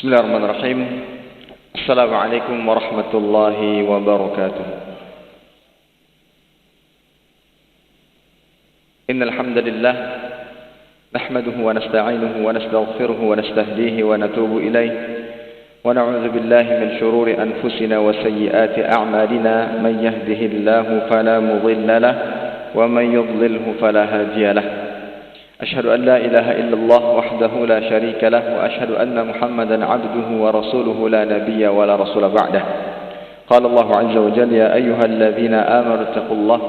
Bismillahirrahmanirrahim. Assalamualaikum warahmatullahi wabarakatuh. Innal hamdalillah nahmaduhu wa nasta'inuhu wa nastaghfiruhu wa nastahdihi wa natubu ilayh wa na'udzu billahi min shururi anfusina wa sayyiati a'malina man yahdihillahu fala mudilla lahu wa man yudlilhu fala hadiya lahu. أشهد أن لا إله إلا الله وحده لا شريك له وأشهد أن محمدا عبده ورسوله لا نبي ولا رسول بعده. قال الله عز وجل يا أيها الذين آمنوا اتقوا الله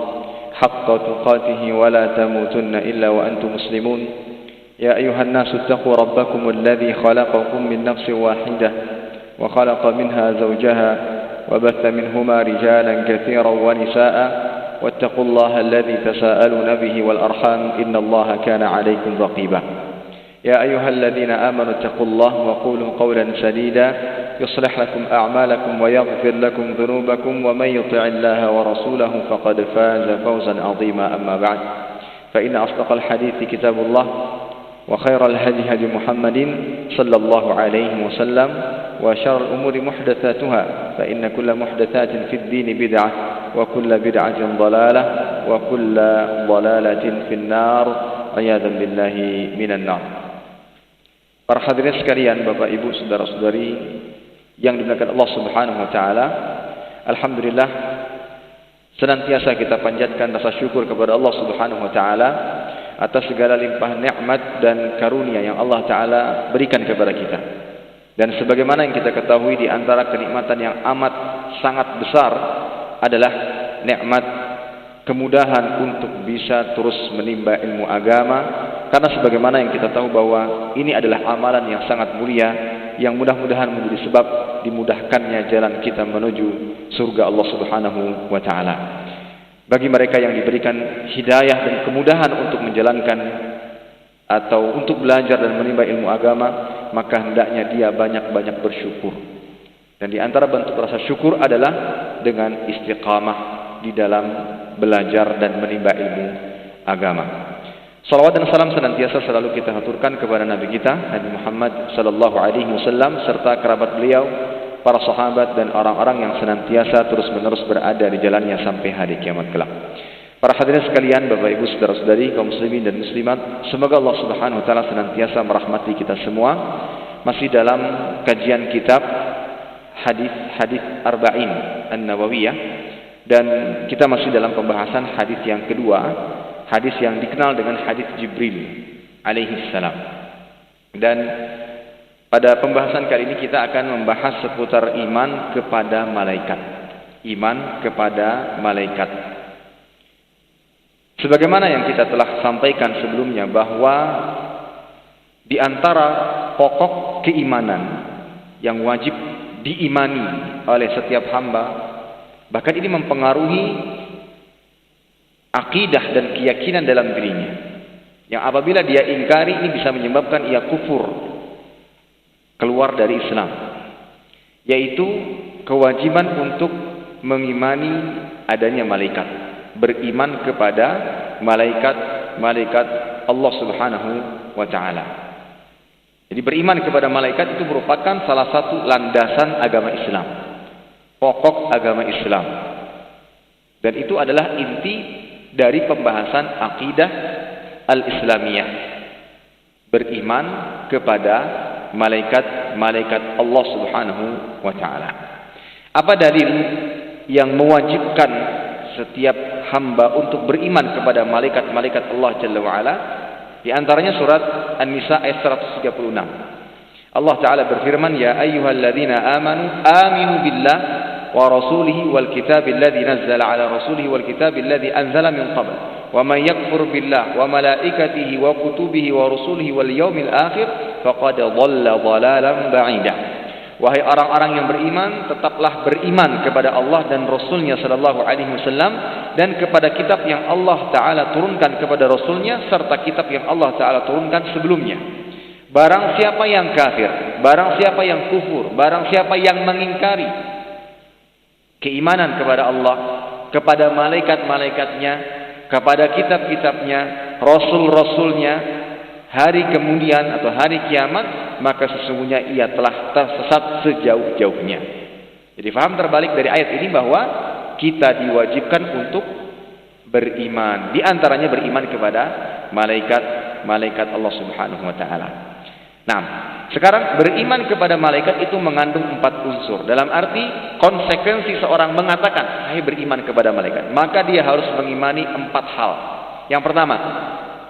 حق تقاته ولا تموتن إلا وأنتم مسلمون. يا أيها الناس اتقوا ربكم الذي خلقكم من نفس واحدة وخلق منها زوجها وبث منهما رجالا كثيرا ونساء واتقوا الله الذي تساءلون به والأرحام إن الله كان عليكم رقيبا. يا أيها الذين آمنوا اتقوا الله وقولوا قولا سديدا يصلح لكم أعمالكم ويغفر لكم ذنوبكم ومن يطع الله ورسوله فقد فاز فوزا عظيما. أما بعد فإن أصدق الحديث كتاب الله وخير الهدي هدي محمد صلى الله عليه وسلم وشر الأمور محدثاتها فإن كل محدثات في الدين بدعة وكل بدعة ضلالة وكل ضلالة في النار عياذا بالله من النار. Para hadirin sekalian, Bapak Ibu, saudara-saudari yang dimuliakan Allah Subhanahu wa taala, alhamdulillah senantiasa kita panjatkan rasa syukur kepada Allah Subhanahu wa taala atas segala limpah nikmat dan karunia yang Allah taala berikan kepada kita. Dan sebagaimana yang kita ketahui, di antara kenikmatan yang amat sangat besar adalah nikmat kemudahan untuk bisa terus menimba ilmu agama, karena sebagaimana yang kita tahu bahwa ini adalah amalan yang sangat mulia yang mudah-mudahan menjadi sebab dimudahkannya jalan kita menuju surga Allah Subhanahu wa taala. Bagi mereka yang diberikan hidayah dan kemudahan untuk menjalankan atau untuk belajar dan menimba ilmu agama, maka hendaknya dia banyak-banyak bersyukur. Dan di antara bentuk rasa syukur adalah dengan istiqamah di dalam belajar dan menimba ilmu agama. Salawat dan salam senantiasa selalu kita haturkan kepada Nabi kita Nabi Muhammad sallallahu alaihi wasallam serta kerabat beliau, para sahabat dan orang-orang yang senantiasa terus-menerus berada di jalannya sampai hari kiamat kelak. Para hadirin sekalian, Bapak Ibu, saudara-saudari, kaum muslimin dan muslimat, semoga Allah Subhanahu wa taala senantiasa merahmati kita semua. Masih dalam kajian kitab hadis Arba'in An-Nawawiyah, dan kita masih dalam pembahasan hadis yang kedua, hadis yang dikenal dengan hadis Jibril alaihi salam. Dan pada pembahasan kali ini kita akan membahas seputar iman kepada malaikat. Iman kepada malaikat. Sebagaimana yang kita telah sampaikan sebelumnya, bahwa di antara pokok keimanan yang wajib diimani oleh setiap hamba, bahkan ini mempengaruhi akidah dan keyakinan dalam dirinya, yang apabila dia ingkari, ini bisa menyebabkan ia kufur, keluar dari Islam, yaitu kewajiban untuk mengimani adanya malaikat, beriman kepada malaikat Allah Subhanahu wa taala. Jadi beriman kepada malaikat itu merupakan salah satu landasan agama Islam, pokok agama Islam. Dan itu adalah inti dari pembahasan akidah al-Islamiyah. Beriman kepada malaikat Allah Subhanahu wa taala. Apa dalil yang mewajibkan setiap hamba untuk beriman kepada malaikat-malaikat Allah Jalla wa Ala? Di antaranya surat An-Nisa ayat 136. Allah Ta'ala berfirman, Ya ayyuhalladzina aminu billah wa rasulihi wal kitabil ladzi nazzala ala rasulihi wal kitabil ladzi anzala min qabl wa man yakfur billah wa malaikatihi wa kutubihi wa rusulihi wal yawmil akhir faqad dhalla dhalalan ba'ida. Wahai orang-orang yang beriman, tetaplah beriman kepada Allah dan Rasulnya sallallahu alaihi wasallam, dan kepada kitab yang Allah Ta'ala turunkan kepada Rasulnya, serta kitab yang Allah Ta'ala turunkan sebelumnya. Barang siapa yang kafir, barang siapa yang kufur, barang siapa yang mengingkari keimanan kepada Allah, kepada malaikat-malaikatnya, kepada kitab-kitabnya, rasul-rasulnya, hari kemudian atau hari kiamat, maka sesungguhnya ia telah tersesat sejauh-jauhnya. Jadi faham terbalik dari ayat ini bahwa kita diwajibkan untuk beriman. Di antaranya beriman kepada malaikat Allah Subhanahu wa taala. Nah, sekarang beriman kepada malaikat itu mengandung 4 unsur. Dalam arti konsekuensi seorang mengatakan, "Saya beriman kepada malaikat," maka dia harus mengimani 4 hal. Yang pertama,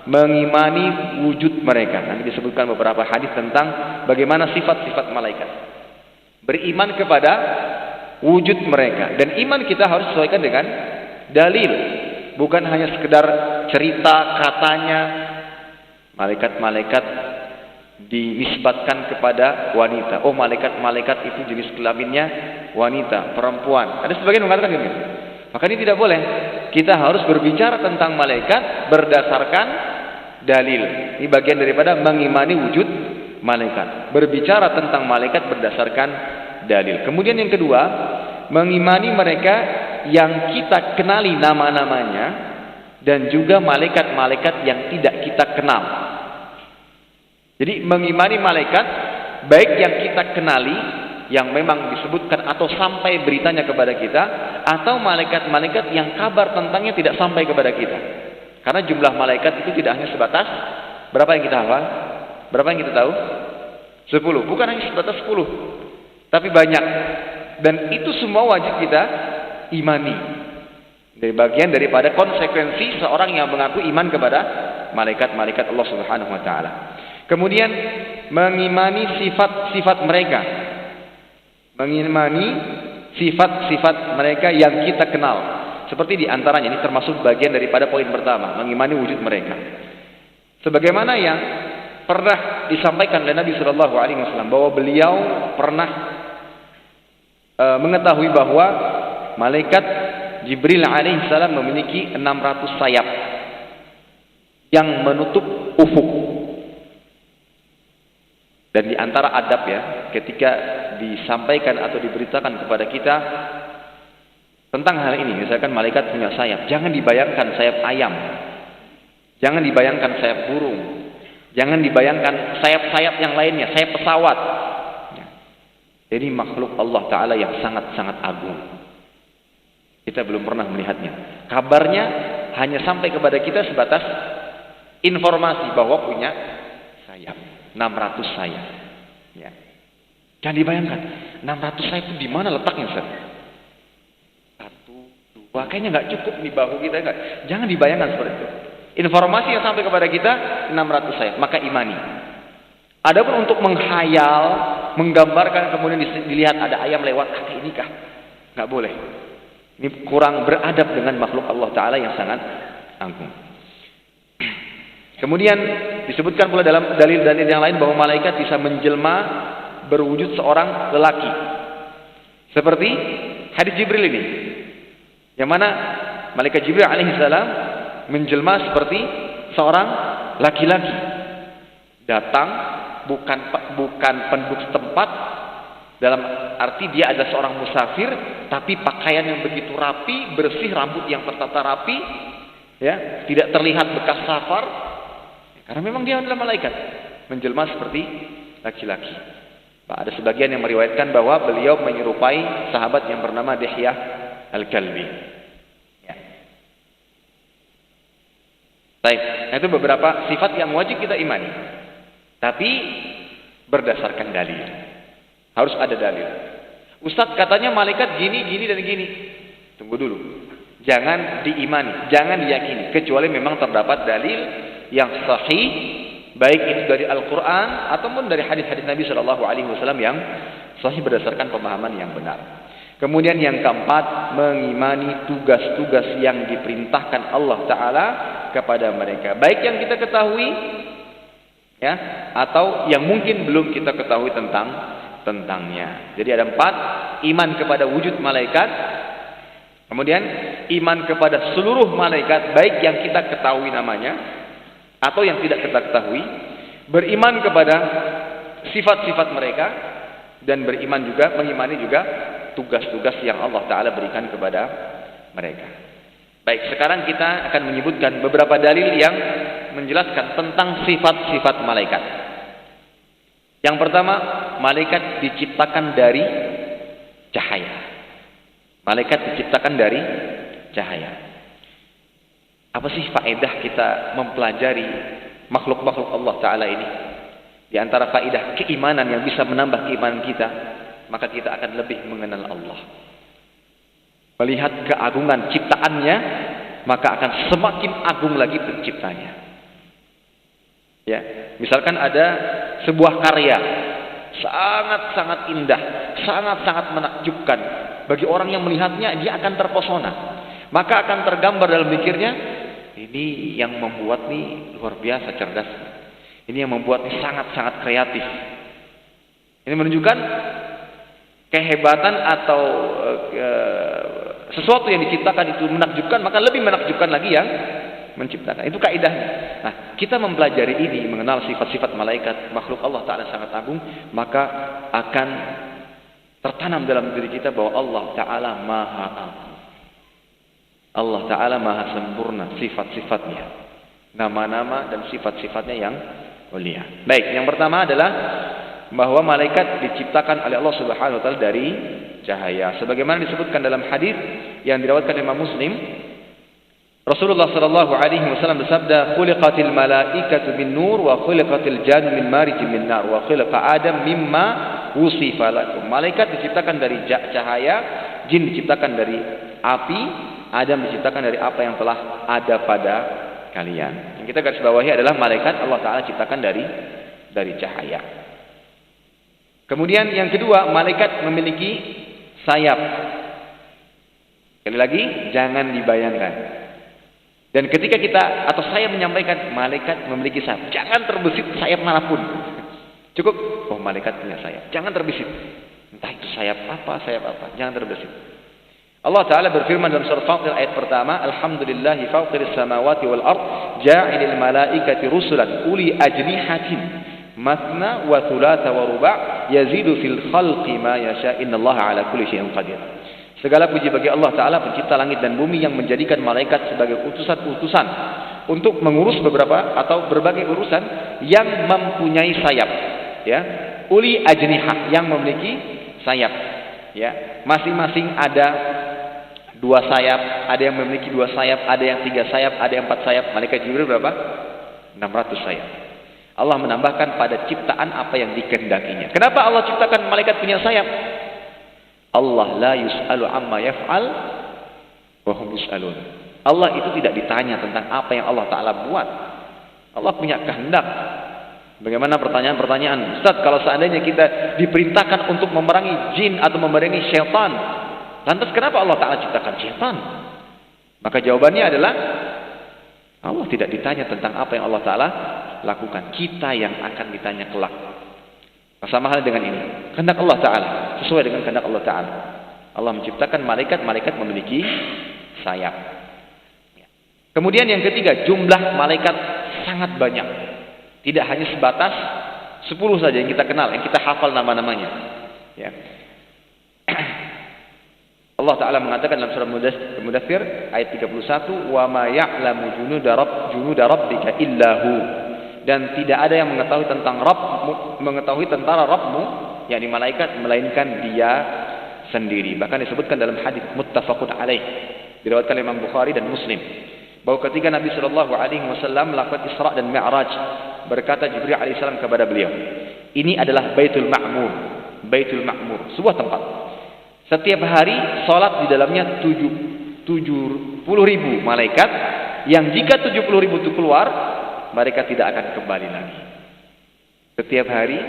mengimani wujud mereka. Nanti disebutkan beberapa hadis tentang bagaimana sifat-sifat malaikat. Beriman kepada wujud mereka, dan iman kita harus sesuaikan dengan dalil, bukan hanya sekedar cerita katanya. Malaikat-malaikat dinisbatkan kepada wanita. Oh, malaikat-malaikat itu jenis kelaminnya wanita, perempuan. Ada sebagian mengatakan demikian. Maka ini tidak boleh. Kita harus berbicara tentang malaikat berdasarkan dalil. Ini bagian daripada mengimani wujud malaikat. Berbicara tentang malaikat berdasarkan dalil. Kemudian yang kedua, mengimani mereka yang kita kenali nama-namanya dan juga malaikat-malaikat yang tidak kita kenal. Jadi mengimani malaikat baik yang kita kenali, yang memang disebutkan atau sampai beritanya kepada kita, atau malaikat-malaikat yang kabar tentangnya tidak sampai kepada kita. Karena jumlah malaikat itu tidak hanya sebatas berapa yang kita hafal, berapa yang kita tahu? 10. Bukan hanya sebatas 10, tapi banyak. Dan itu semua wajib kita imani. Dari bagian daripada konsekuensi seorang yang mengaku iman kepada malaikat-malaikat Allah Subhanahu wa taala. Kemudian mengimani sifat-sifat mereka. Mengimani sifat-sifat mereka yang kita kenal. Seperti diantaranya, ini termasuk bagian daripada poin pertama, mengimani wujud mereka. Sebagaimana yang pernah disampaikan oleh Nabi Shallallahu Alaihi Wasallam bahwa beliau pernah mengetahui bahwa malaikat Jibril alaihissalam memiliki 600 sayap yang menutup ufuk. Dan di antara adab ya, ketika disampaikan atau diberitakan kepada kita tentang hal ini, misalkan malaikat punya sayap, jangan dibayangkan sayap ayam, jangan dibayangkan sayap burung, jangan dibayangkan sayap-sayap yang lainnya, sayap pesawat. Ini makhluk Allah Ta'ala yang sangat-sangat agung. Kita belum pernah melihatnya. Kabarnya hanya sampai kepada kita sebatas informasi bahwa punya sayap. 600 sayap. Ya. Jangan dibayangkan 600 sayap itu di mana letaknya, Ustaz? 1, 2, kayaknya nggak cukup di bahu kita, enggak. Jangan dibayangkan seperti itu. Informasi yang sampai kepada kita 600 sayap, maka imani. Adapun untuk menghayal, menggambarkan kemudian dilihat ada ayam lewat, kayak ini kah? Nggak boleh. Ini kurang beradab dengan makhluk Allah Ta'ala yang sangat agung. Kemudian disebutkan pula dalam dalil-dalil yang lain bahwa malaikat bisa menjelma berwujud seorang lelaki. Seperti hadis Jibril ini. Yang mana malaikat Jibril alaihissalam menjelma seperti seorang laki-laki. Datang bukan penduduk setempat, dalam arti dia adalah seorang musafir, tapi pakaian yang begitu rapi, bersih, rambut yang tertata rapi, ya, tidak terlihat bekas safar. Karena memang dia adalah malaikat, menjelma seperti laki-laki. Ada sebagian yang meriwayatkan bahwa beliau menyerupai sahabat yang bernama Dihyah Al-Kalbi. Ya. Baik, itu beberapa sifat yang wajib kita imani. Tapi berdasarkan dalil. Harus ada dalil. Ustadz katanya malaikat gini, gini, dan gini. Tunggu dulu. Jangan diimani, jangan diyakini. Kecuali memang terdapat dalil yang sahih, baik itu dari Al-Quran ataupun dari hadis-hadis Nabi Shallallahu Alaihi Wasallam yang sahih berdasarkan pemahaman yang benar. Kemudian yang keempat, mengimani tugas-tugas yang diperintahkan Allah Ta'ala kepada mereka, baik yang kita ketahui, ya, atau yang mungkin belum kita ketahui tentangnya. Jadi ada 4, iman kepada wujud malaikat, kemudian iman kepada seluruh malaikat, baik yang kita ketahui namanya atau yang tidak kita ketahui, beriman kepada sifat-sifat mereka, dan beriman juga, mengimani juga tugas-tugas yang Allah Ta'ala berikan kepada mereka. Baik, sekarang kita akan menyebutkan beberapa dalil yang menjelaskan tentang sifat-sifat malaikat. Yang pertama, malaikat diciptakan dari cahaya. Malaikat diciptakan dari cahaya. Apa sih faedah kita mempelajari makhluk-makhluk Allah Ta'ala ini? Di antara faedah keimanan yang bisa menambah keimanan kita, maka kita akan lebih mengenal Allah. Melihat keagungan ciptaannya, maka akan semakin agung lagi penciptanya. Ya, misalkan ada sebuah karya sangat-sangat indah, sangat-sangat menakjubkan. Bagi orang yang melihatnya, dia akan terpesona. Maka akan tergambar dalam pikirnya, ini yang membuat nih luar biasa cerdas. Ini yang membuat nih sangat-sangat kreatif. Ini menunjukkan kehebatan atau sesuatu yang diciptakan itu menakjubkan, maka lebih menakjubkan lagi yang menciptakan. Itu kaidahnya. Nah, kita mempelajari ini, mengenal sifat-sifat malaikat, makhluk Allah Ta'ala sangat agung, maka akan tertanam dalam diri kita bahwa Allah Ta'ala maha agung. Allah Ta'ala maha sempurna sifat-sifatnya, nama-nama dan sifat-sifatnya yang mulia. Baik, yang pertama adalah bahwa malaikat diciptakan oleh Allah Subhanahu wa taala dari cahaya. Sebagaimana disebutkan dalam hadis yang diriwayatkan Imam Muslim, Rasulullah sallallahu alaihi wasallam bersabda, "Khuliqatil malaikatu min nur wa khuliqatil jannu min marijin min nar wa khuliqa Adam mimma wusifa lakum." Malaikat diciptakan dari cahaya, jin diciptakan dari api, Adam diciptakan dari apa yang telah ada pada kalian. Yang kita garis bawahi adalah malaikat Allah Ta'ala ciptakan dari cahaya. Kemudian yang kedua, malaikat memiliki sayap. Sekali lagi, jangan dibayangkan. Dan ketika kita atau saya menyampaikan malaikat memiliki sayap, jangan terbesit sayap manapun. Cukup, oh malaikat punya sayap. Jangan terbesit. Entah itu sayap apa, jangan terbesit. Allah Ta'ala berfirman dalam surah Fatir ayat pertama, Alhamdulillahi fawqiris samawati wal ard, ja'ilil malaikati rusulan uli ajnihatin matna wa thulatha wa ruba' yazidu fil khalqi ma yasha innallaha ala kulli syai'in qadir. Segala puji bagi Allah Ta'ala, pencipta langit dan bumi, yang menjadikan malaikat sebagai utusan-utusan untuk mengurus beberapa atau berbagai urusan yang mempunyai sayap, ya. Uli ajnihah, yang memiliki sayap, ya. Masing-masing ada 2 sayap, ada yang memiliki 2 sayap, ada yang 3 sayap, ada yang 4 sayap. Malaikat Jibril berapa? 600 sayap. Allah menambahkan pada ciptaan apa yang dikehendakinya. Kenapa Allah ciptakan malaikat punya sayap? Allah la yus'alu amma yaf'al wa hum yus'alun. Allah itu tidak ditanya tentang apa yang Allah Ta'ala buat. Allah punya kehendak. Bagaimana pertanyaan-pertanyaan? Ustaz, kalau seandainya kita diperintahkan untuk memerangi jin atau memerangi syaitan, lantas kenapa Allah Ta'ala ciptakan syaitan? Maka jawabannya adalah Allah tidak ditanya tentang apa yang Allah Ta'ala lakukan. Kita yang akan ditanya kelak. Sama hal dengan ini, kehendak Allah Ta'ala sesuai dengan kehendak Allah Ta'ala. Allah menciptakan malaikat, malaikat memiliki sayap. Kemudian yang ketiga, jumlah malaikat sangat banyak. Tidak hanya sebatas 10 saja yang kita kenal, yang kita hafal nama-namanya, ya. Allah Ta'ala mengatakan dalam surah Mudaththir ayat 31, "Wa ma ya'lamu junuda rabbika illahu." Dan tidak ada yang mengetahui tentang mengetahui tentara Rabbmu, yakni malaikat, melainkan Dia sendiri. Bahkan disebutkan dalam hadis muttafaqun alaih, diriwayatkan Imam Bukhari dan Muslim, bahwa ketika Nabi sallallahu alaihi wasallam melakukan Isra dan Mi'raj, berkata Jibril alaihissalam kepada beliau, "Ini adalah Baitul Ma'mur." Baitul Ma'mur, sebuah tempat. Setiap hari salat di dalamnya 70.000 malaikat, yang jika 70.000 itu keluar, mereka tidak akan kembali lagi. Setiap hari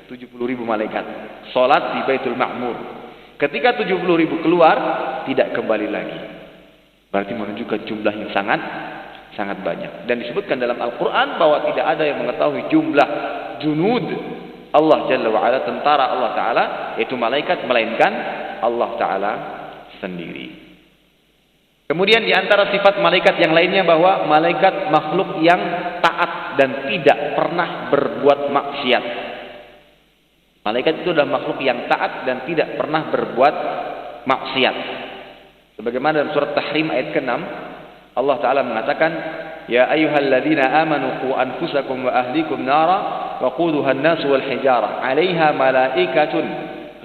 70.000 malaikat salat di Baitul Ma'mur. Ketika 70.000 keluar, tidak kembali lagi. Berarti menunjukkan jumlah yang sangat banyak. Dan disebutkan dalam Al-Quran bahwa tidak ada yang mengetahui jumlah junud Allah Jalla wa'ala, tentara Allah Ta'ala, yaitu malaikat, melainkan Allah Ta'ala sendiri. Kemudian di antara sifat malaikat yang lainnya bahwa malaikat makhluk yang taat dan tidak pernah berbuat maksiat. Malaikat itu adalah makhluk yang taat dan tidak pernah berbuat maksiat. Sebagaimana dalam surat Tahrim ayat ke-6, Allah Ta'ala mengatakan, "Ya ayyuhalladzina amanu qu anfusakum wa ahlikum nara waquduha an-nas wal hijarah 'alaiha malaikatun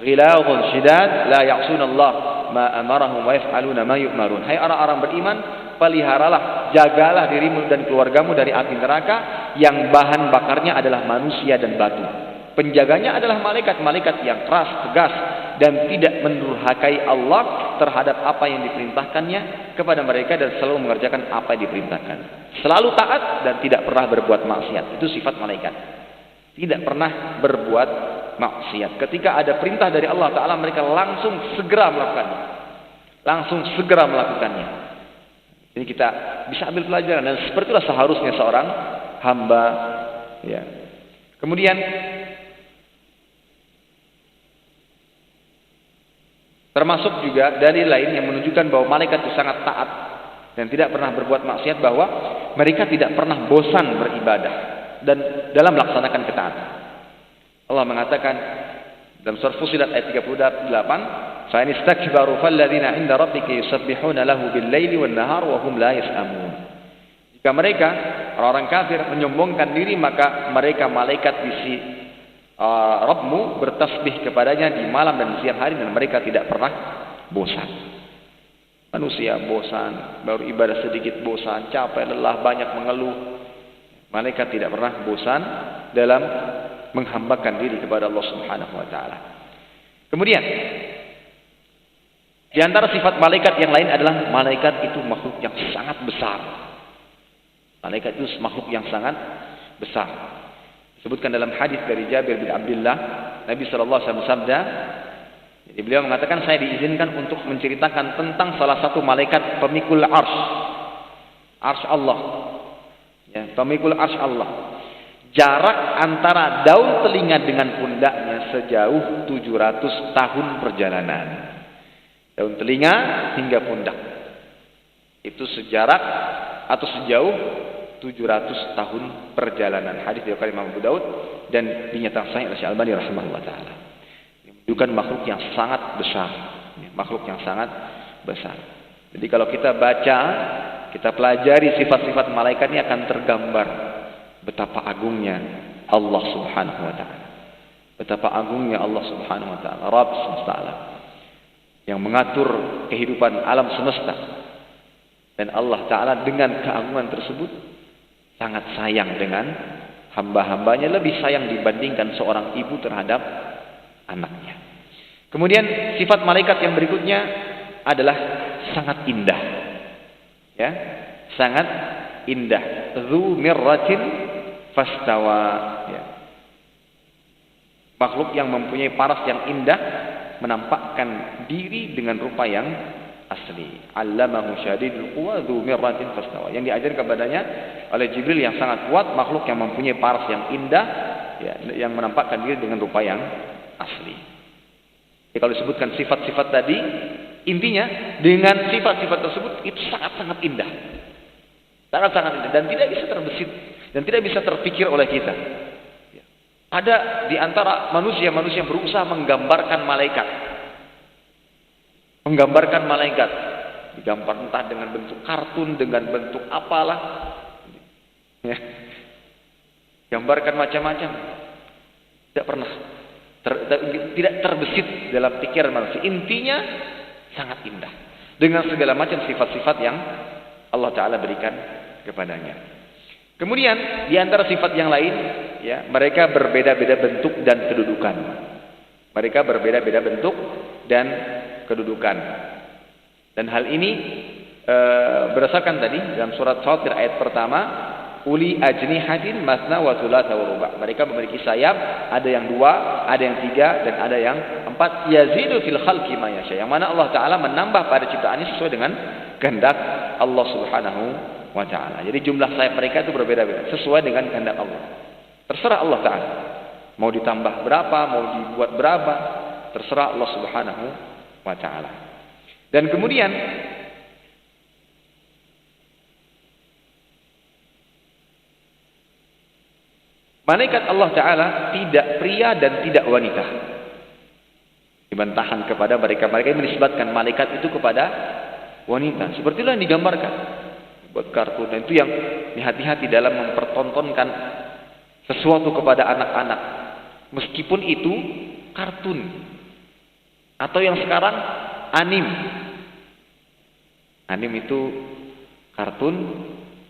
ghilazun shidad la ya'suna Allah ma amarahum wa yaf'aluna ma yu'marun. Hai orang-orang beriman, peliharalah, jagalah dirimu dan keluargamu dari api neraka yang bahan bakarnya adalah manusia dan batu. Penjaganya adalah malaikat-malaikat yang keras, tegas, dan tidak mendurhakai Allah terhadap apa yang diperintahkannya kepada mereka dan selalu mengerjakan apa yang diperintahkan. Selalu taat dan tidak pernah berbuat maksiat. Itu sifat malaikat. Tidak pernah berbuat maksiat. Ketika ada perintah dari Allah Ta'ala, mereka langsung segera melakukannya. Langsung segera melakukannya. Ini kita bisa ambil pelajaran, dan seperti itulah seharusnya seorang hamba. Ya. Kemudian termasuk juga dalil lain yang menunjukkan bahwa malaikat itu sangat taat dan tidak pernah berbuat maksiat, bahwa mereka tidak pernah bosan beribadah dan dalam melaksanakan ketaatan. Allah mengatakan dalam surah Fussilat ayat 38, "Fa in istakbaru falladzina 'inda rabbika yusabbihuna lahu bil-laili wan-nahar wa hum la yas'amun." Jika mereka orang-orang kafir menyombongkan diri, maka mereka malaikat di sisi Rabbmu bertasbih kepadanya di malam dan siang hari, dan mereka tidak pernah bosan. Manusia bosan, baru ibadah sedikit bosan, capek, lelah, banyak mengeluh. Malaikat tidak pernah bosan dalam menghambakan diri kepada Allah Subhanahu wa taala. Kemudian di antara sifat malaikat yang lain adalah malaikat itu makhluk yang sangat besar. Malaikat itu makhluk yang sangat besar. Disebutkan dalam hadis dari Jabir bin Abdullah, Nabi sallallahu alaihi wasallam bersabda, jadi beliau mengatakan, saya diizinkan untuk menceritakan tentang salah satu malaikat pemikul arsy Allah. Ya, pemikul arsy Allah. Jarak antara daun telinga dengan pundaknya sejauh 700 tahun perjalanan. Daun telinga hingga pundak. Itu sejarak atau sejauh 700 tahun perjalanan. Hadis diriwayatkan Imam Abu Daud dan dinyatakan sahih oleh Syekh Albani rahimahullah taala. Menunjukkan makhluk yang sangat besar, makhluk yang sangat besar. Jadi kalau kita baca, kita pelajari sifat-sifat malaikat ini, akan tergambar betapa agungnya Allah Subhanahu wa taala. Betapa agungnya Allah Subhanahu wa taala, Rabb semesta alam, yang mengatur kehidupan alam semesta. Dan Allah Ta'ala dengan keagungan tersebut sangat sayang dengan hamba-hambanya, lebih sayang dibandingkan seorang ibu terhadap anaknya. Kemudian sifat malaikat yang berikutnya adalah sangat indah. Ya, sangat indah. Dzu mirratin fastawa. Ya. Makhluk yang mempunyai paras yang indah, menampakkan diri dengan rupa yang asli. Allamahu syadidul quwa dzu mirratin fastawa. Yang diajarkan kepadanya oleh Jibril yang sangat kuat, makhluk yang mempunyai paras yang indah, ya, yang menampakkan diri dengan rupa yang asli. Jadi kalau disebutkan sifat-sifat tadi, intinya dengan sifat-sifat tersebut itu sangat-sangat indah. Sangat-sangat indah dan tidak bisa terbesit dan tidak bisa terpikir oleh kita. Ya. Ada di antara manusia-manusia yang berusaha menggambarkan malaikat. Menggambarkan malaikat, digambar entah dengan bentuk kartun, dengan bentuk apalah, ya. Gambarkan macam-macam, tidak pernah, tidak terbesit dalam pikiran manusia. Intinya sangat indah, dengan segala macam sifat-sifat yang Allah Ta'ala berikan kepadanya. Kemudian di antara sifat yang lain, ya, mereka berbeda-beda bentuk dan kedudukan. Mereka berbeda-beda bentuk dan kedudukan. Dan hal ini berdasarkan tadi dalam surat Fatir ayat pertama, uli ajnihatin masna wa thulatha wa ruba'. Mereka memiliki sayap, ada yang 2, ada yang 3, dan ada yang 4. Yazidu fil khalqi ma yasha. Yang mana Allah Ta'ala menambah pada ciptaannya sesuai dengan kehendak Allah Subhanahu wa Ta'ala. Jadi jumlah sayap mereka itu berbeda-beda sesuai dengan kehendak Allah. Terserah Allah Ta'ala. Mau ditambah berapa, mau dibuat berapa, terserah Allah Subhanahu wa Ta'ala. Dan kemudian malaikat Allah Ta'ala tidak pria dan tidak wanita. Dibantahan kepada mereka-mereka yang menisbatkan malaikat itu kepada wanita. Seperti yang digambarkan buat kartun. Dan itu yang hati-hati dalam mempertontonkan sesuatu kepada anak-anak, meskipun itu kartun atau yang sekarang anim. Anim itu kartun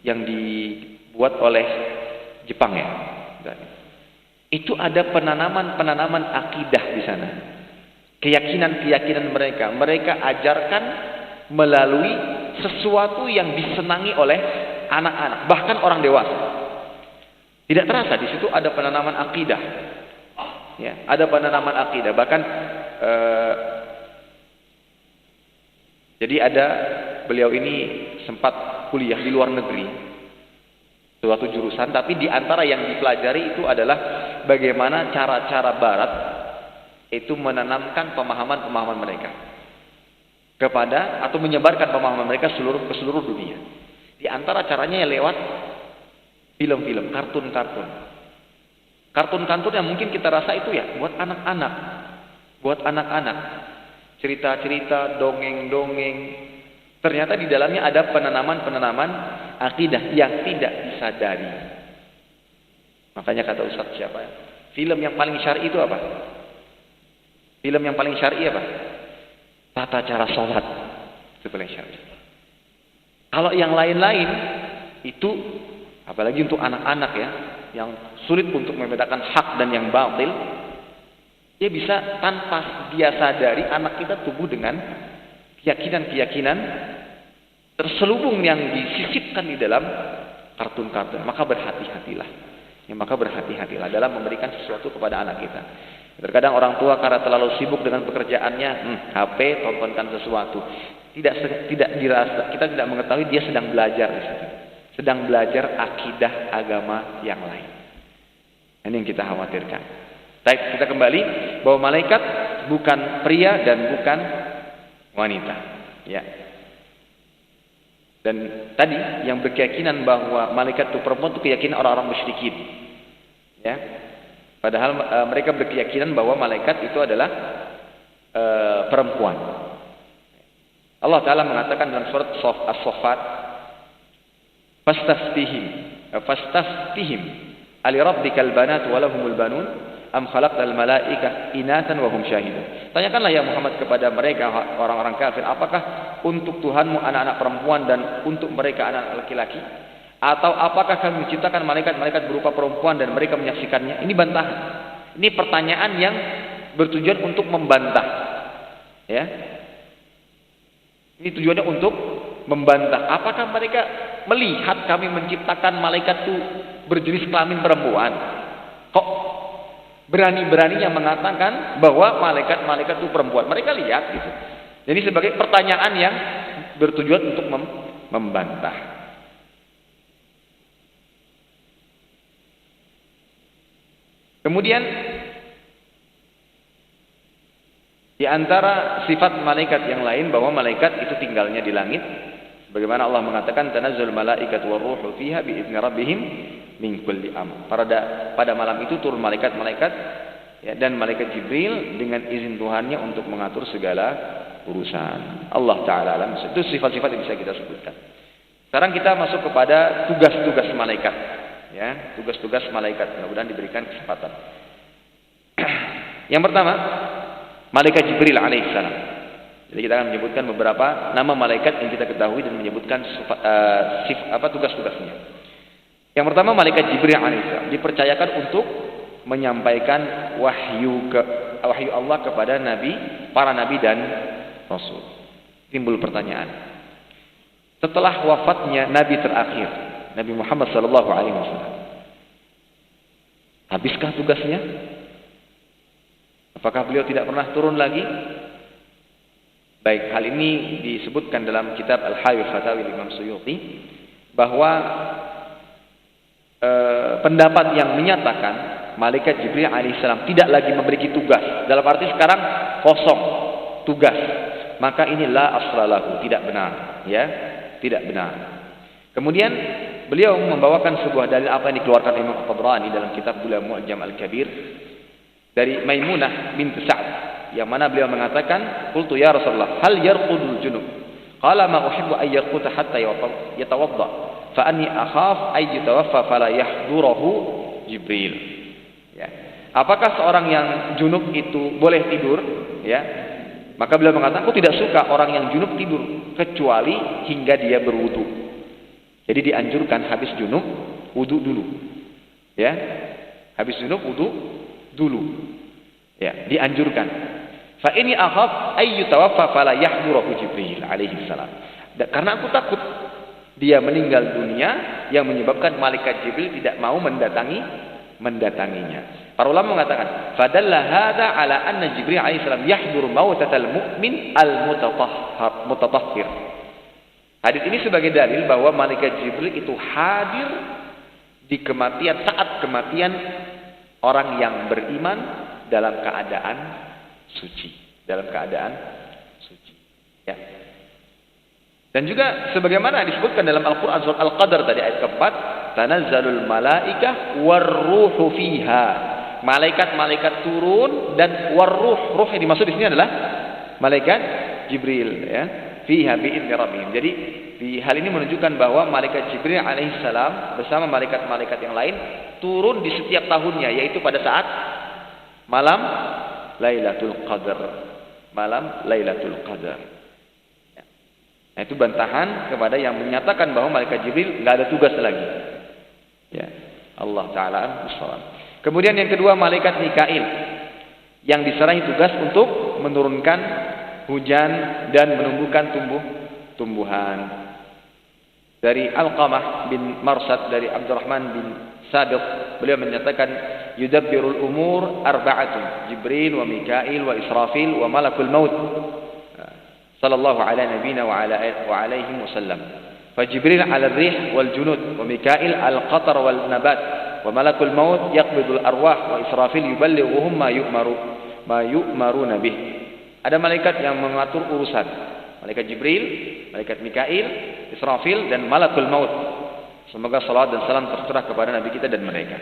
yang dibuat oleh Jepang ya. Itu ada penanaman akidah di sana. Keyakinan mereka. Mereka ajarkan melalui sesuatu yang disenangi oleh anak-anak, bahkan orang dewasa. Tidak terasa di situ ada penanaman akidah. Ya, ada penanaman akidah. Bahkan jadi ada beliau ini sempat kuliah di luar negeri, suatu jurusan, tapi di antara yang dipelajari itu adalah bagaimana cara-cara Barat itu menanamkan pemahaman-pemahaman mereka kepada atau menyebarkan pemahaman mereka ke seluruh dunia. Di antara caranya lewat film-film, kartun-kartun. Kartun-kartun yang mungkin kita rasa itu ya buat anak-anak. Buat anak-anak. Cerita-cerita, dongeng-dongeng. Ternyata di dalamnya ada penanaman-penanaman akidah yang tidak disadari. Makanya kata Ustaz siapa ya? Film yang paling syar'i itu apa? Film yang paling syar'i apa? Tata cara sholat. Itu paling syar'i. Kalau yang lain-lain itu, apalagi untuk anak-anak ya, yang sulit untuk membedakan hak dan yang batil, dia bisa tanpa dia sadari anak kita tumbuh dengan keyakinan-keyakinan terselubung yang disisipkan di dalam kartun-kartun. Maka berhati-hatilah. Ya, maka berhati-hatilah dalam memberikan sesuatu kepada anak kita. Terkadang orang tua karena terlalu sibuk dengan pekerjaannya, HP, tontonkan sesuatu. Tidak dirasa, kita tidak mengetahui dia sedang belajar di situ. Sedang belajar akidah agama yang lain. Ini yang kita khawatirkan. Baik, kita kembali bahwa malaikat bukan pria dan bukan wanita. Ya. Dan tadi yang berkeyakinan bahwa malaikat itu perempuan itu keyakinan orang-orang musyrikin. Ya. Padahal mereka berkeyakinan bahwa malaikat itu adalah perempuan. Allah Ta'ala mengatakan dalam surat As-Saffat, Fastaftihim ali rabbikal banat walahumul banun am khalaqtal malaika inatan wa hum syahidun. Tanyakanlah ya Muhammad kepada mereka orang-orang kafir, apakah untuk Tuhanmu anak-anak perempuan dan untuk mereka anak laki-laki? Atau apakah kami menciptakan malaikat-malaikat berupa perempuan dan mereka menyaksikannya? Ini bantahan. Ini pertanyaan yang bertujuan untuk membantah. Ya. Ini tujuannya untuk membantah. Apakah mereka melihat kami menciptakan malaikat itu berjenis kelamin perempuan? Kok berani-beraninya mengatakan bahwa malaikat-malaikat itu perempuan? Mereka lihat gitu. Jadi sebagai pertanyaan yang bertujuan untuk membantah. Kemudian di antara sifat malaikat yang lain bahwa malaikat itu tinggalnya di langit. Bagaimana Allah mengatakan tanazzul malaikatu waruhu fiha bi'izni rabbihim min kulli amr. Pada malam itu turun malaikat-malaikat ya, dan malaikat Jibril dengan izin Tuhannya untuk mengatur segala urusan. Allah Ta'ala alam. Itu sifat-sifat yang bisa kita sebutkan. Sekarang kita masuk kepada tugas-tugas malaikat. Ya, tugas-tugas malaikat. Mudah-mudahan diberikan kesempatan. Yang pertama, malaikat Jibril alaihissalam. Jadi kita akan menyebutkan beberapa nama malaikat yang kita ketahui dan menyebutkan tugas-tugasnya. Yang pertama, malaikat Jibril alaihissalam dipercayakan untuk menyampaikan wahyu Allah kepada para nabi dan rasul. Timbul pertanyaan. Setelah wafatnya nabi terakhir, Nabi Muhammad sallallahu alaihi wasallam, habiskah tugasnya? Apakah beliau tidak pernah turun lagi? Baik, hal ini disebutkan dalam kitab Al-Hawi Fatawi Imam Suyuti bahwa pendapat yang menyatakan malaikat Jibril alaihissalam tidak lagi memiliki tugas, dalam arti sekarang kosong tugas, maka ini la aslalahu, tidak benar, ya, tidak benar. Kemudian beliau membawakan sebuah dalil apa yang dikeluarkan Imam At-Tabrani dalam kitab Mu'jam Al-Kabir dari Maimunah bint Sa'd, yang mana beliau mengatakan, qultu ya Rasulullah, hal yarqudul junub? Qala ma uhibbu ay yarquta hatta yatawadda, fa anni akhaf ay yatawaffa fala yahdurahu Jibril. Ya. Apakah seorang yang junub itu boleh tidur? Ya. Maka beliau mengatakan, aku tidak suka orang yang junub tidur kecuali hingga dia berwudu. Jadi dianjurkan habis junub wudu dulu. Ya. Habis junub wudu dulu. Ya, dianjurkan. Fa ini akhaf ay yutawaffa fala yahdurahu Jibril alaihi salam. Karena aku takut dia meninggal dunia yang menyebabkan malaikat Jibril tidak mau mendatanginya. Para ulama mengatakan, fadalla hadza ala anna Jibril alaihi salam yahdur mautatal mu'min al-mutatahhir. Hadis ini sebagai dalil bahwa malaikat Jibril itu hadir di kematian, saat kematian orang yang beriman dalam keadaan suci, ya. Dan juga sebagaimana disebutkan dalam Al-Qur'an surat Al-Qadar tadi ayat keempat, tanazzalul malaikah warruhu fiha. Malaikat-malaikat turun dan warruh, ruh yang dimaksud di sini adalah malaikat Jibril, ya. Fiha bi'idzni rabbihim. Jadi di hal ini menunjukkan bahwa malaikat Jibril alaihissalam bersama malaikat-malaikat yang lain turun di setiap tahunnya, yaitu pada saat malam Lailatul Qadar. Ya. Nah, itu bantahan kepada yang menyatakan bahwa malaikat Jibril nggak ada tugas lagi. Ya. Allah Ta'ala an-Nusran. Kemudian yang kedua, malaikat Mikail yang diserahi tugas untuk menurunkan hujan dan menumbuhkan tumbuhan. Dari Alqamah bin Marsad dari Abdurrahman bin Sabiq, beliau menyatakan yudabbirul umur arba'atun, Jibril wa Mikail wa Israfil wa malakul maut sallallahu ala nabiyina wa alaihi wasallam. Fa Jibril ala ar-rih wal junud wa Mikail al-qatar wal nabat wa malakul maut yaqbidul arwah wa Israfil yuballighuhum ma yu'maruna bih. Ada malaikat yang mengatur urusan. Malaikat Jibril, malaikat Mikail, Israfil dan malakul maut. Semoga salawat dan salam tercurah kepada Nabi kita dan mereka.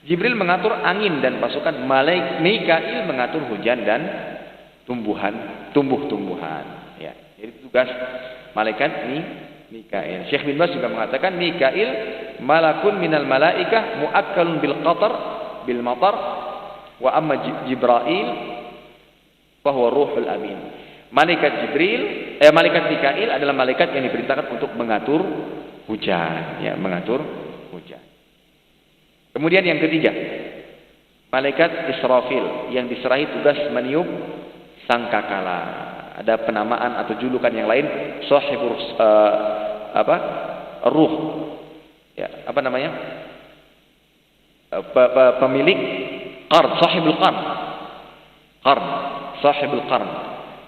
Jibril mengatur angin dan pasukan, Mikail mengatur hujan dan tumbuh-tumbuhan. Ya, jadi tugas malaikat Mikail. Syekh bin Baz juga mengatakan Mikail malakun minal malaikah muakkalun bil qatar bil matar wa amma Jibril fa huwa ruhul amin. Malaikat Mikail adalah malaikat yang diperintahkan untuk mengatur hujan, ya, mengatur hujan. Kemudian yang ketiga, malaikat Israfil yang diserahi tugas meniup sangkakala. Ada penamaan atau julukan yang lain, sahibur ruh. Ya, apa namanya? Pemilik qarn, sahibul qarn. Sahibul qarn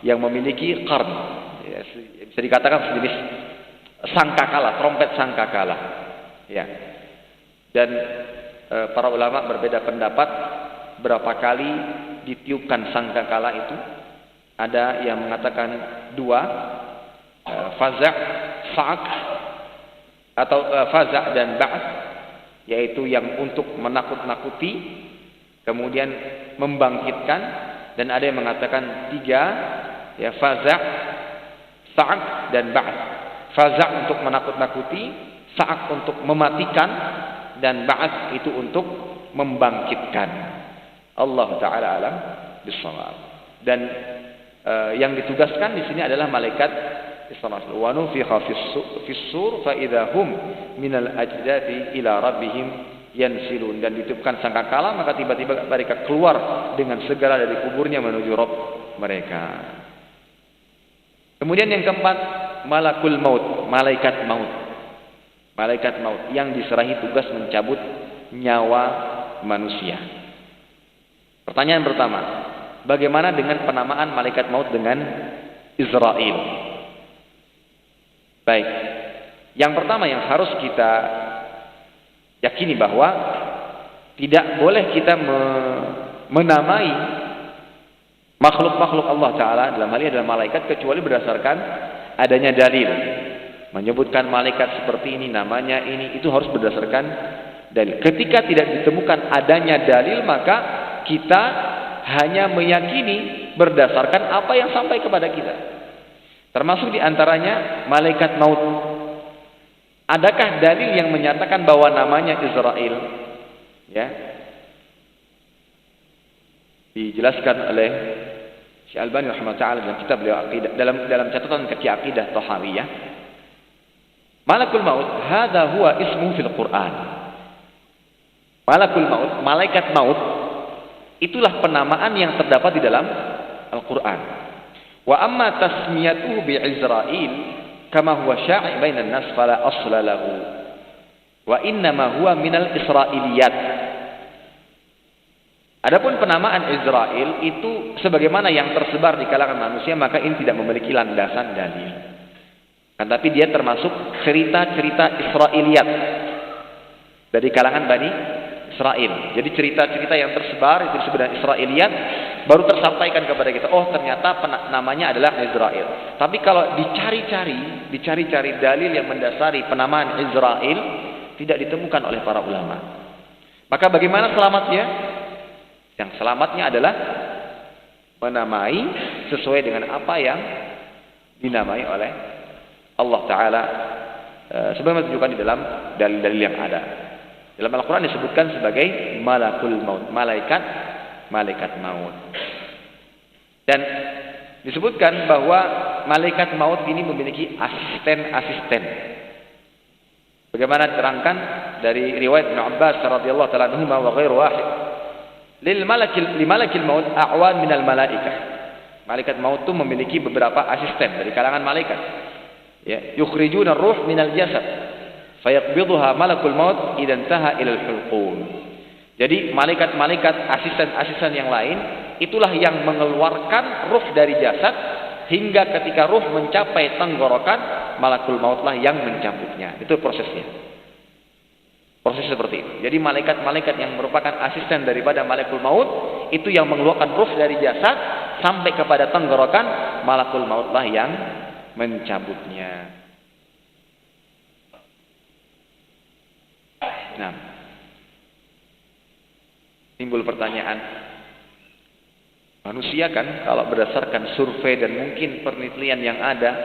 yang memiliki qarn. Ya, bisa dikatakan sejenis sangkakala, trompet sangkakala. Ya. Dan para ulama berbeda pendapat berapa kali ditiupkan sangkakala itu. Ada yang mengatakan 2, faza', sa'ak, atau faza' dan ba'at, yaitu yang untuk menakut-nakuti, kemudian membangkitkan, dan ada yang mengatakan 3, ya, faza', sa'ak dan ba'at. Faza' untuk menakut-nakuti, sa'ak untuk mematikan, dan ba'at itu untuk membangkitkan. Allah Ta'ala alam bissawab. Dan yang ditugaskan di sini adalah malaikat Israfil. Wa nufikha fis-sur fa idahum minal ajdadi ila rabbihim yansilun. Dan ditiupkan sangkakala, maka tiba-tiba mereka keluar dengan segera dari kuburnya menuju Rabb mereka. Kemudian yang keempat, malakul maut, malaikat maut. Malaikat maut yang diserahi tugas mencabut nyawa manusia. Pertanyaan pertama, bagaimana dengan penamaan malaikat maut dengan Israel? Baik. Yang pertama yang harus kita yakini bahwa tidak boleh kita menamai makhluk-makhluk Allah Ta'ala, dalam hal ini adalah malaikat, kecuali berdasarkan adanya dalil. Menyebutkan malaikat seperti ini, namanya ini, itu harus berdasarkan dalil. Ketika tidak ditemukan adanya dalil, maka kita hanya meyakini berdasarkan apa yang sampai kepada kita. Termasuk diantaranya malaikat maut. Adakah dalil yang menyatakan bahwa namanya Israel? Ya. Dijelaskan oleh Syekh Albani rahimahullah taala dalam kitab beliau Aqidah, dalam catatan kaki Aqidah Thahawiyah. Malakul maut hadza huwa ismu fil Quran. Malakul maut, malaikat maut, itulah penamaan yang terdapat di dalam Al-Qur'an. Wa amma tasmiyatuhu bi Izrail kama huwa sya'i bainan nas fala asla lahu. Wa inna ma huwa minal Israiliyat. Adapun penamaan Israel itu sebagaimana yang tersebar di kalangan manusia, maka ini tidak memiliki landasan dalil. Tetapi dia termasuk cerita-cerita Israiliyat dari kalangan Bani Israel. Jadi cerita-cerita yang tersebar itu disebut dengan Israiliyat, baru tersampaikan kepada kita. Oh, ternyata namanya adalah Israel. Tapi kalau dicari-cari dalil yang mendasari penamaan Israel, tidak ditemukan oleh para ulama. Maka bagaimana selamatnya? Yang selamatnya adalah menamai sesuai dengan apa yang dinamai oleh Allah Ta'ala sebagaimana ditunjukkan di dalam dalil-dalil yang ada. Dalam Al-Quran disebutkan sebagai malakul maut, malaikat maut. Dan disebutkan bahwa malaikat maut ini memiliki asisten-asisten. Bagaimana diterangkan dari riwayat Ibnu Abbas radhiyallahu ta'ala anhuma wa ghairu wahid. Li malakil maut a'wan minal malaikah. Malaikat maut itu memiliki beberapa asisten dari kalangan malaikat. Ya, yukhrijuna ar-ruh minal jasad. Fayaqbidhuha malakul maut idza intaha ila al-hulqum. Jadi malaikat-malaikat asisten-asisten yang lain itulah yang mengeluarkan ruh dari jasad hingga ketika ruh mencapai tenggorokan, malakul mautlah yang mencabutnya. Itu prosesnya. Proses seperti itu. Jadi malaikat-malaikat yang merupakan asisten daripada malakul maut itu yang mengeluarkan ruh dari jasad sampai kepada tenggorokan, malakul mautlah yang mencabutnya. Nah, timbul pertanyaan, manusia kan kalau berdasarkan survei dan mungkin penelitian yang ada,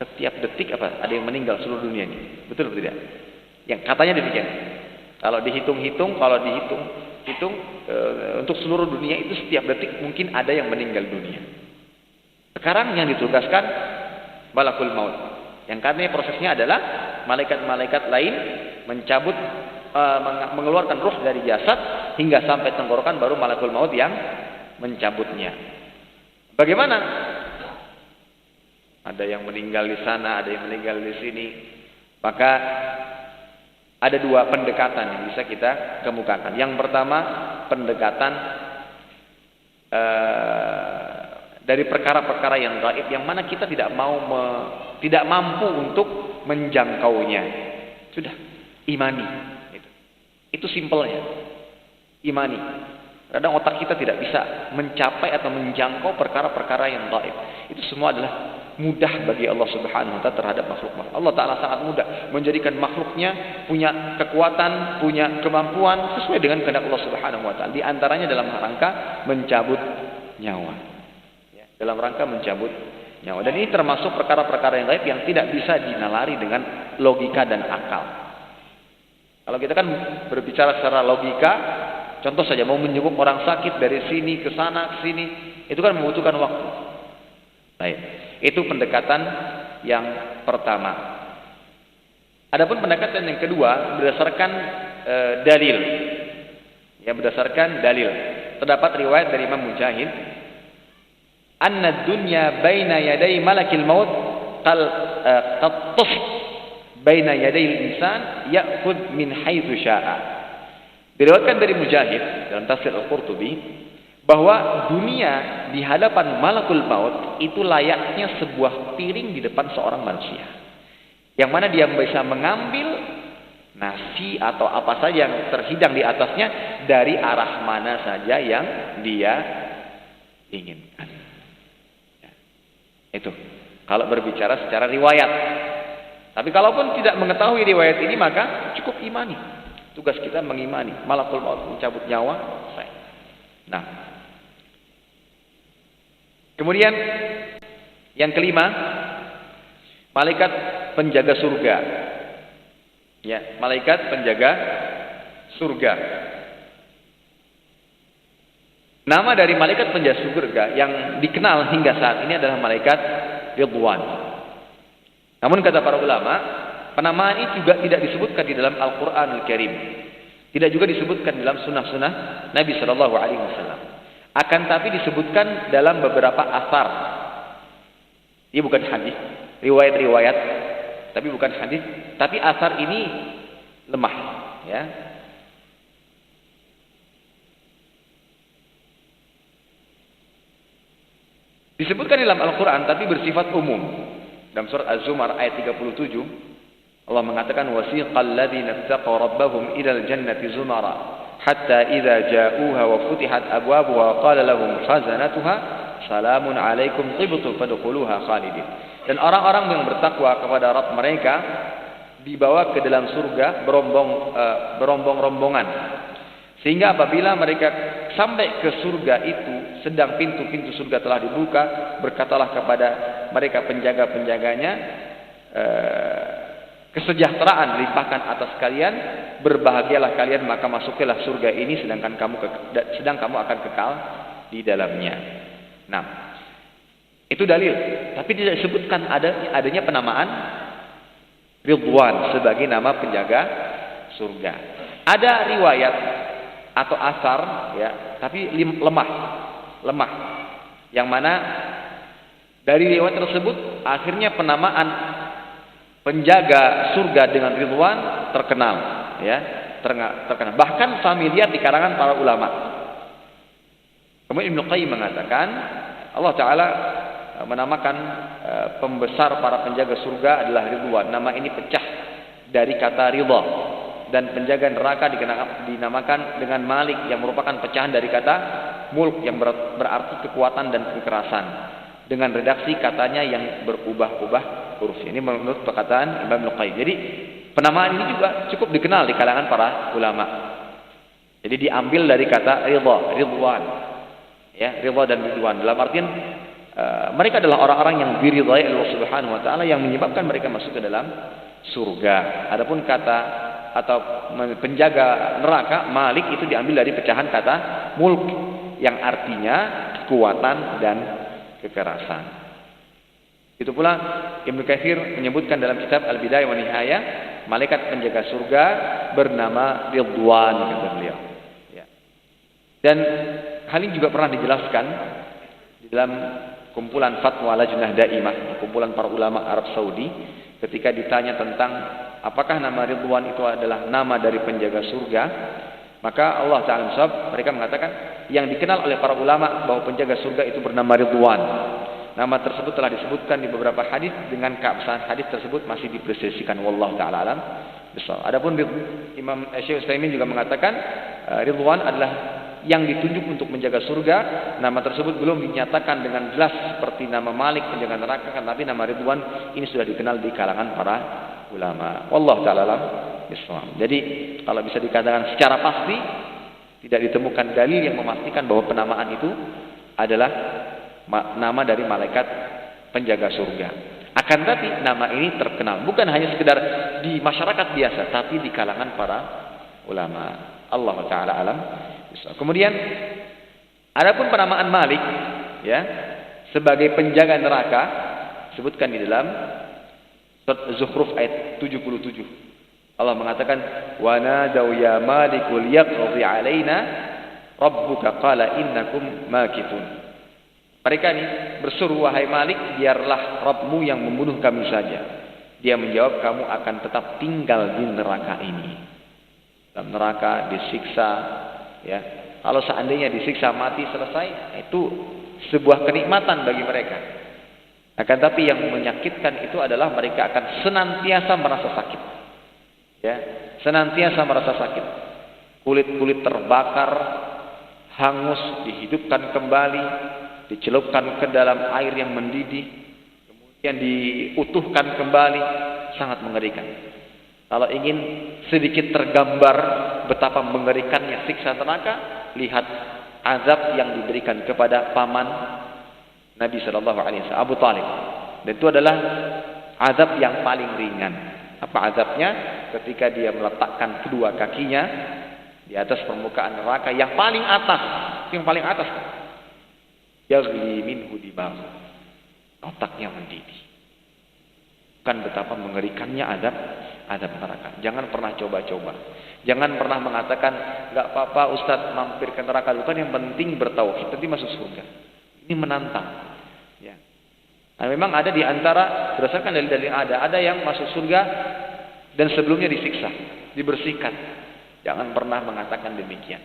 setiap detik ada yang meninggal seluruh dunia ini, betul atau tidak? Yang katanya demikian. Kalau dihitung untuk seluruh dunia itu setiap detik mungkin ada yang meninggal dunia. Sekarang yang ditugaskan malakul maut. Yang karena prosesnya adalah malaikat-malaikat lain mencabut, mengeluarkan ruh dari jasad hingga sampai tenggorokan, baru malakul maut yang mencabutnya. Bagaimana? Ada yang meninggal di sana, ada yang meninggal di sini. Maka ada dua pendekatan yang bisa kita kemukakan. Yang pertama, pendekatan dari perkara-perkara yang gaib yang mana kita tidak mampu untuk menjangkaunya. Sudah, imani. Itu simpelnya. Imani. Kadang otak kita tidak bisa mencapai atau menjangkau perkara-perkara yang gaib. Itu semua adalah mudah bagi Allah Subhanahu wa taala terhadap makhluk-makhluk. Allah Taala sangat mudah menjadikan makhluknya punya kekuatan, punya kemampuan sesuai dengan kehendak Allah Subhanahu wa taala. Di antaranya dalam rangka mencabut nyawa. Ya, dalam rangka mencabut nyawa. Dan ini termasuk perkara-perkara yang gaib yang tidak bisa dinalari dengan logika dan akal. Kalau kita kan berbicara secara logika, contoh saja mau menjenguk orang sakit dari sini ke sana ke sini, itu kan membutuhkan waktu. Baik. Itu pendekatan yang pertama. Adapun pendekatan yang kedua berdasarkan dalil. Ya, berdasarkan dalil. Terdapat riwayat dari Imam Mujahid, "Anna dunya baina yaday malakil maut qattaf baina yaday al-insan ya'khudh min haitsu syaa." Diriwayatkan dari Mujahid dalam tafsir Al-Qurtubi bahwa dunia di hadapan malakul maut itu layaknya sebuah piring di depan seorang manusia, yang mana dia bisa mengambil nasi atau apa saja yang terhidang di atasnya dari arah mana saja yang dia inginkan. Ya. Itu kalau berbicara secara riwayat. Tapi kalaupun tidak mengetahui riwayat ini, maka cukup imani. Tugas kita mengimani malakul maut mencabut nyawa. Nah, kemudian yang kelima, malaikat penjaga surga. Ya, malaikat penjaga surga. Nama dari malaikat penjaga surga yang dikenal hingga saat ini adalah malaikat Ridwan. Namun kata para ulama, penamaan ini juga tidak disebutkan di dalam Al-Quran Al-Karim. Tidak juga disebutkan dalam sunnah-sunnah Nabi Shallallahu Alaihi Wasallam. Akan tapi disebutkan dalam beberapa asar. Ini bukan hadis, riwayat-riwayat, tapi bukan hadis. Tapi asar ini lemah, ya. Disebutkan dalam Al-Quran tapi bersifat umum. Dalam surat Az-Zumar ayat 37, Allah mengatakan wasiqal ladzina taqaw rabbahum ilal jannati zumara hatta idza ja'uha wa futihat abwabuha qala lahum khazanatuha salamun alaikum tibtum fadkhuluha khalidin. Dan orang-orang yang bertakwa kepada Rabb mereka dibawa ke dalam surga berombong-rombongan. Sehingga apabila mereka sampai ke surga itu, sedang pintu-pintu surga telah dibuka, berkatalah kepada mereka penjaga-penjaganya, kesejahteraan dilimpahkan atas kalian, berbahagialah kalian, maka masuklah surga ini sedang kamu akan kekal di dalamnya. Nah, itu dalil, tapi tidak disebutkan adanya penamaan Ridwan sebagai nama penjaga surga. Ada riwayat atau asar, ya, tapi lemah. Yang mana dari riwayat tersebut akhirnya penamaan penjaga surga dengan Ridwan terkenal, ya, terkenal. Bahkan familiar di kalangan para ulama. Kemudian Ibnu Qayyim mengatakan Allah Taala menamakan pembesar para penjaga surga adalah Ridwan. Nama ini pecah dari kata ridha. Dan penjaga neraka dinamakan dengan Malik yang merupakan pecahan dari kata mulk yang berarti kekuatan dan kekerasan. Dengan redaksi katanya yang berubah-ubah huruf. Ini menurut perkataan Imam Ibnu Qayyim. Jadi penamaan ini juga cukup dikenal di kalangan para ulama. Jadi diambil dari kata Ridwan. Ya, ridha dan Ridwan. Dalam artian mereka adalah orang-orang yang diridhai Allah Subhanahu wa taala yang menyebabkan mereka masuk ke dalam surga. Adapun kata atau penjaga neraka Malik itu diambil dari pecahan kata mulk yang artinya kekuatan dan kekerasan. Itu pula Ibnu Katsir menyebutkan dalam kitab Al-Bidayah wa Nihayah, malaikat penjaga surga bernama Ridwan, kata beliau. Ya. Dan hal ini juga pernah dijelaskan di dalam kumpulan Fatwa Lajnah Daimah, kumpulan para ulama Arab Saudi, ketika ditanya tentang apakah nama Ridwan itu adalah nama dari penjaga surga, maka Allah Ta'ala mereka mengatakan yang dikenal oleh para ulama bahwa penjaga surga itu bernama Ridwan. Nama tersebut telah disebutkan di beberapa hadis, dengan keabsahan hadis tersebut masih dipresisikan. Wallahu Ta'ala alam bisawab. Adapun Imam Syekh Utsaimin juga mengatakan Ridwan adalah yang ditunjuk untuk menjaga surga. Nama tersebut belum dinyatakan dengan jelas seperti nama Malik penjaga neraka, tapi nama Ridwan ini sudah dikenal di kalangan para ulama. Wallahu ta'ala alam bisawab. Jadi kalau bisa dikatakan secara pasti tidak ditemukan dalil yang memastikan bahwa penamaan itu adalah nama dari malaikat penjaga surga. Akan tapi nama ini terkenal bukan hanya sekedar di masyarakat biasa, tapi di kalangan para ulama. Allah ta'ala alam. Kemudian adapun penamaan Malik, ya, sebagai penjaga neraka sebutkan di dalam surat Zukhruf ayat 77. Allah mengatakan wa nadau ya malikul yaqdi alaina rabbuka qala innakum makithun. Mereka ini berseru, wahai Malik, biarlah Rabbmu yang membunuh kami saja. Dia menjawab, kamu akan tetap tinggal di neraka ini. Dalam neraka disiksa, ya. Kalau seandainya disiksa mati selesai, itu sebuah kenikmatan bagi mereka. Akan tapi yang menyakitkan itu adalah mereka akan senantiasa merasa sakit. Ya, senantiasa merasa sakit. Kulit-kulit terbakar, hangus, dihidupkan kembali, dicelupkan ke dalam air yang mendidih, kemudian diutuhkan kembali, sangat mengerikan. Kalau ingin sedikit tergambar betapa mengerikannya siksa neraka, lihat azab yang diberikan kepada paman Nabi Shallallahu Alaihi Wasallam, Abu Talib. Dan itu adalah azab yang paling ringan. Apa azabnya? Ketika dia meletakkan kedua kakinya di atas permukaan neraka yang paling atas, yaghli minhu dimaghu, otaknya mendidih. Bukan betapa mengerikannya azab neraka. Jangan pernah coba-coba. Jangan pernah mengatakan, enggak apa-apa Ustaz mampir ke neraka, bukan, yang penting bertauhid nanti masuk surga. Ini menantang. Ya. Nah, memang ada di antara, berdasarkan dalil-dalil yang ada yang masuk surga dan sebelumnya disiksa, dibersihkan. Jangan pernah mengatakan demikian.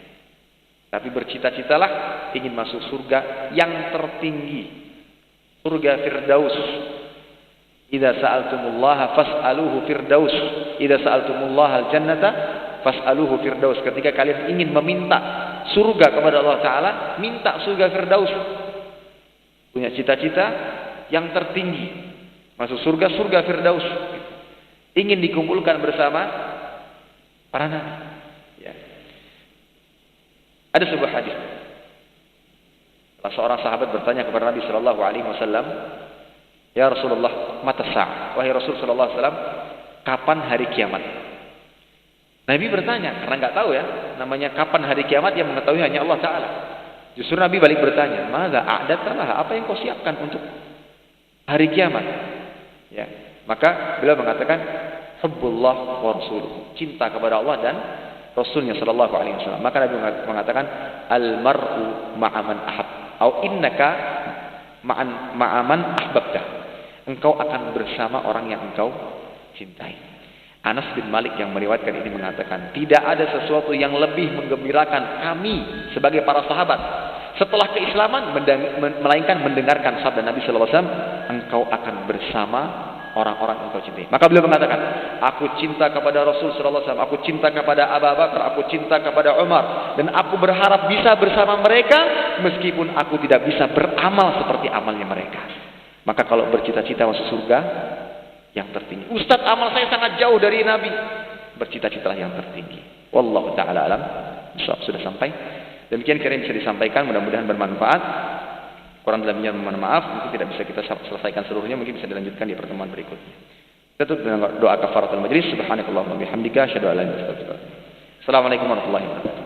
Tapi bercita-citalah ingin masuk surga yang tertinggi, surga Firdaus. Idza sa'altumullaha fas'aluhu firdaus. Idza sa'altumullaha al-jannata fas'aluhu firdaus. Ketika kalian ingin meminta surga kepada Allah Ta'ala, minta surga Firdaus. Punya cita-cita yang tertinggi, masuk surga Firdaus. Ingin dikumpulkan bersama para nabi. Ya. Ada sebuah hadis. Seorang sahabat bertanya kepada Nabi sallallahu alaihi wasallam, "Ya Rasulullah, mata sa'ah?" Wahai Rasul sallallahu alaihi wasallam, kapan hari kiamat? Nabi bertanya karena enggak tahu ya, namanya kapan hari kiamat yang mengetahui hanya Allah Taala. Justru Nabi balik bertanya, "Madza a'dadtalah? Apa yang kau siapkan untuk hari kiamat?" Ya, maka beliau mengatakan, "Hubbullah wa rasuluh." Cinta kepada Allah dan Rasulnya sallallahu alaihi wasallam. Maka Nabi mengatakan, "Al-mar'u ma'aman ahab." Atau innaka ma'aman ahbabta. Engkau akan bersama orang yang engkau cintai. Anas bin Malik yang meriwayatkan ini mengatakan, tidak ada sesuatu yang lebih menggembirakan kami sebagai para sahabat setelah keislaman melainkan mendengarkan sabda Nabi sallallahu alaihi wasallam, engkau akan bersama orang-orang yang engkau cintai. Maka beliau mengatakan, aku cinta kepada Rasul sallallahu alaihi wasallam, aku cinta kepada Abu Bakar, aku cinta kepada Umar, dan aku berharap bisa bersama mereka meskipun aku tidak bisa beramal seperti amalnya mereka. Maka kalau bercita-cita masuk surga yang tertinggi, Ustaz amal saya sangat jauh dari Nabi, bercita-citalah yang tertinggi. Wallahu ta'ala alam. Sudah sampai. Demikian kira bisa disampaikan, mudah-mudahan bermanfaat. Kurang lebihnya mohon maaf, mungkin tidak bisa kita selesaikan seluruhnya, mungkin bisa dilanjutkan di pertemuan berikutnya. Kita tutup dengan doa kafaratul majlis. Subhanakallahumma bihamdika asyhadu an la ilaha illa anta astaghfiruka wa atubu ilaik. Assalamualaikum warahmatullahi wabarakatuh.